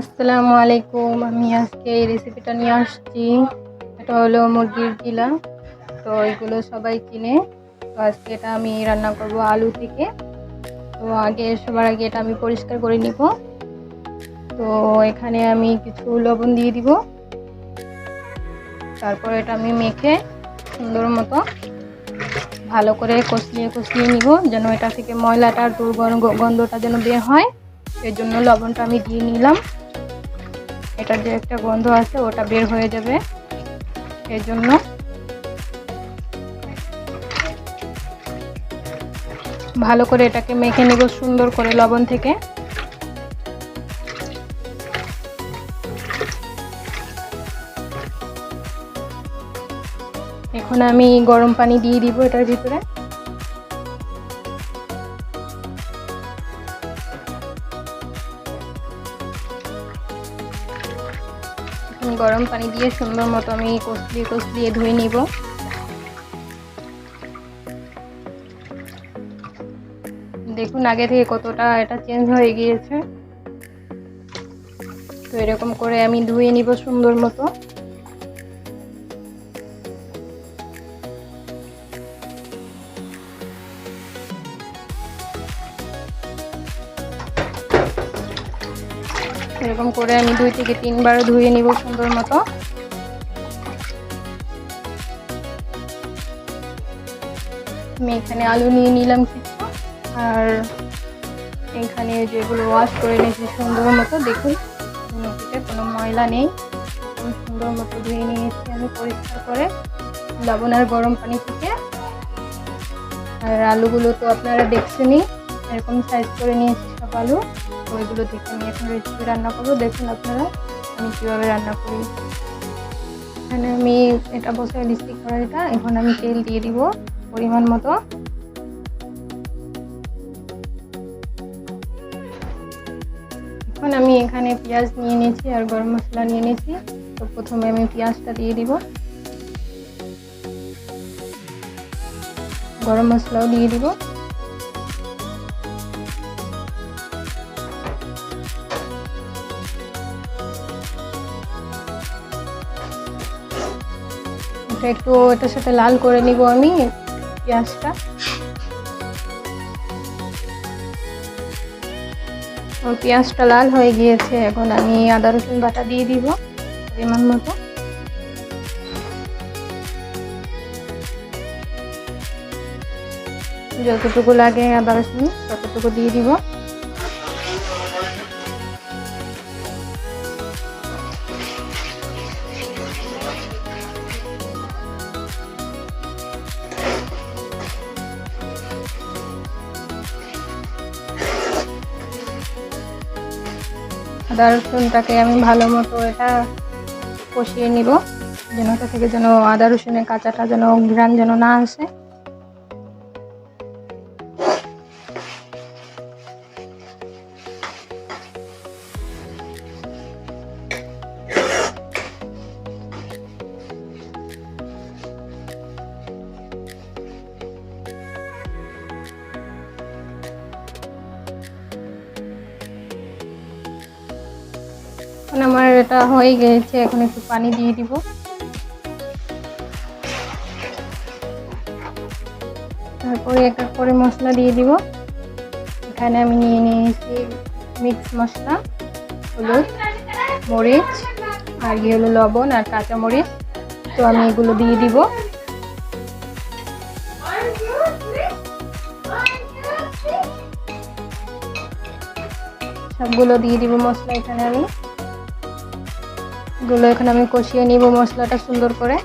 আসসালামু আলাইকুম। আমি আজকে এই রেসিপিটা নিয়ে আসছি। এটা হলো মুরগির গিলা। তো এগুলো সবাই কিনে। তো আজকে এটা আমি রান্না করব আলু থেকে। তো সবার আগে এটা আমি পরিষ্কার করে নিব। তো এখানে আমি কিছু লবণ দিয়ে দিব। তারপর এটা আমি মেখে সুন্দর মতো ভালো করে কষিয়ে নিব, যেন এটা থেকে ময়লাটা আর দুর্গন্ধটা যেন বের হয়। এর জন্য লবণটা আমি দিয়ে নিলাম। এটার যে একটা গন্ধ আছে ওটা বের হয়ে যাবে, এর জন্য। ভালো করে এটাকে মেখে নেব সুন্দর করে লবণ থেকে। এখন আমি গরম পানি দিয়ে দিব এটার ভিতরে। গরম পানি দিয়ে সুন্দর মতো আমি কষলিয়ে ধুয়ে নিব। দেখুন আগে থেকে কতটা এটা চেঞ্জ হয়ে গিয়েছে। তো এরকম করে আমি ধুয়ে নিব সুন্দর মতো। এরকম করে আমি 2 থেকে 3 বার ধুয়ে নিব সুন্দর মতো। আমি এখানে আলু নিয়ে নিলাম কিছু, আর এখানে যেগুলো ওয়াশ করে নিয়েছি সুন্দর মতো। দেখুন কোনো ময়লা নেই, সুন্দর মতো ধুয়ে নিয়েছি আমি পরিষ্কার করে লবণ আর গরম পানি থেকে। আর আলুগুলো তো আপনারা দেখছেনই, এরকম সাইজ করে নিয়েছি সব আলু। তো ওইগুলো দেখে আমি এখন রেসিপি রান্না করবো। দেখুন আপনারা আমি কীভাবে রান্না করি। এখানে আমি এটা বসাই দিচ্ছি কড়াইটা। এখন আমি তেল দিয়ে দিব পরিমাণ মতো। এখন আমি এখানে পেঁয়াজ নিয়ে নিয়েছি আর গরম মশলা নিয়ে নিয়েছি। তো প্রথমে আমি পেঁয়াজটা দিয়ে দিব, গরম মশলাও দিয়ে দিব। একটু এটার সাথে লাল করে নিব আমি পেঁয়াজটা। পেঁয়াজটা লাল হয়ে গিয়েছে। এখন আমি আদা রসুন বাটা দিয়ে দিব পরিমাণ মতো। যতটুকু লাগে আদা রসুন ততটুকু দিয়ে দিব। আদা রসুনটাকে আমি ভালো মতো এটা কষিয়ে নিব, যেন এটা থেকে যেন আদা রসুনের কাঁচাটা যেন ঘ্রাণ যেন না আসে। এখন আমার এটা হয়ে গেছে। এখন একটু পানি দিয়ে দিব। তারপরে এক এক করে মশলা দিয়ে দিব। এখানে আমি নিয়ে নিয়েছি মিক্স মশলা, হলুদ, মরিচ, আর হলো লবণ আর কাঁচা মরিচ। তো আমি এগুলো দিয়ে দিব। সবগুলো দিয়ে দিব মশলা। এখানে আমি এখন আমি কষিয়ে নিব মশলাটা সুন্দর করে।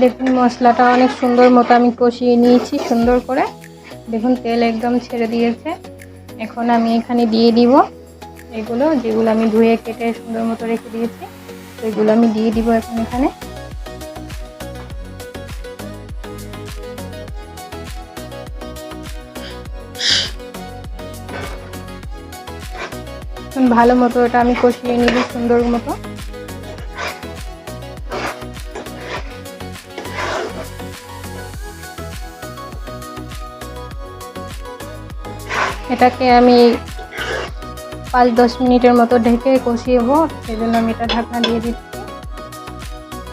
দেখুন মশলাটা অনেক সুন্দর মতো আমি কষিয়ে নিয়েছি সুন্দর করে। দেখুন তেল একদম ছেড়ে দিয়েছে। এখন আমি এখানে দিয়ে দিব এগুলো, যেগুলো আমি ধুয়ে কেটে সুন্দর মতো রেখে দিয়েছি। তো এগুলো আমি দিয়ে দিব এখন এখানে। ভালো মতো এটা আমি কষিয়ে নিব সুন্দর মতো। এটাকে আমি 5-10 মিনিটের মতো ঢেকে কষিয়েবো, সেই জন্য আমি এটা ঢাকনা দিয়ে দিচ্ছি।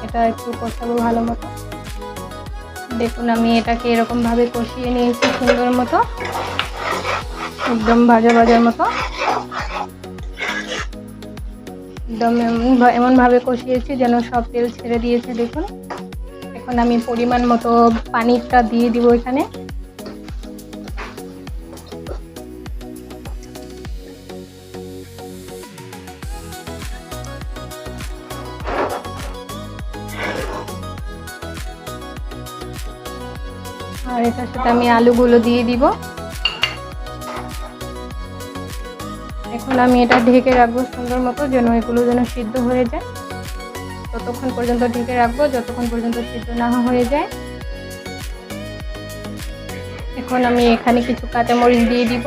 এটা একটু কষাবো ভালো মতো। দেখুন আমি এটাকে এরকমভাবে কষিয়ে নিয়েছি সুন্দর মতো, একদম ভাজা ভাজার মতো। একদম এমনভাবে কষিয়েছি যেন সব তেল ছেড়ে দিয়েছে। দেখুন এখন আমি পরিমাণ মতো পানিটা দিয়ে দিব এখানে। আর এটার সাথে আমি আলুগুলো দিয়ে দিব। এখন আমি এটা ঢেকে রাখবো সুন্দর মতো, যেন এগুলো যেন সিদ্ধ হয়ে যায়। ততক্ষণ পর্যন্ত ঢেকে রাখবো যতক্ষণ পর্যন্ত সিদ্ধ না হয়ে যায়। এখন আমি এখানে কিছু কাঁচামরিচ দিয়ে দিব।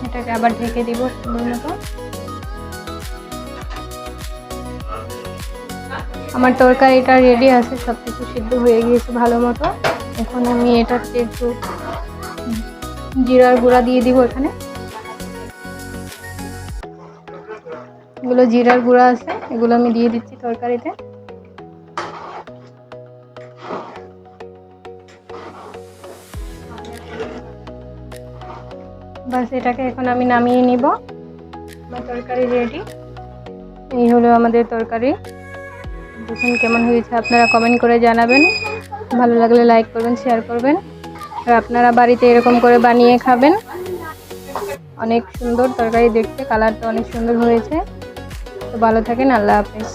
এটাকে আবার ঢেকে দিব সুন্দর মতো। আমার তরকারিটা রেডি আছে, সবকিছু সিদ্ধ হয়ে গিয়েছে ভালো মতো। এখন আমি এটাতে একটু জিরার গুঁড়া দিয়ে দিব এখানে। এগুলো জিরার গুঁড়া আছে, এগুলো আমি দিয়ে দিচ্ছি তরকারিতে। বাস এটাকে এখন আমি নামিয়ে নিব। আমার তরকারি রেডি। এই হলো আমাদের তরকারি। দেখুন কেমন হয়েছে, আপনারা কমেন্ট করে জানাবেন। ভালো লাগলে লাইক করবেন, শেয়ার করবেন। আর আপনারা বাড়িতে এরকম করে বানিয়ে খাবেন। অনেক সুন্দর তরকারি দেখতে, কালারটা অনেক সুন্দর হয়েছে। তো ভালো থাকেন, আল্লাহ হাফেজ।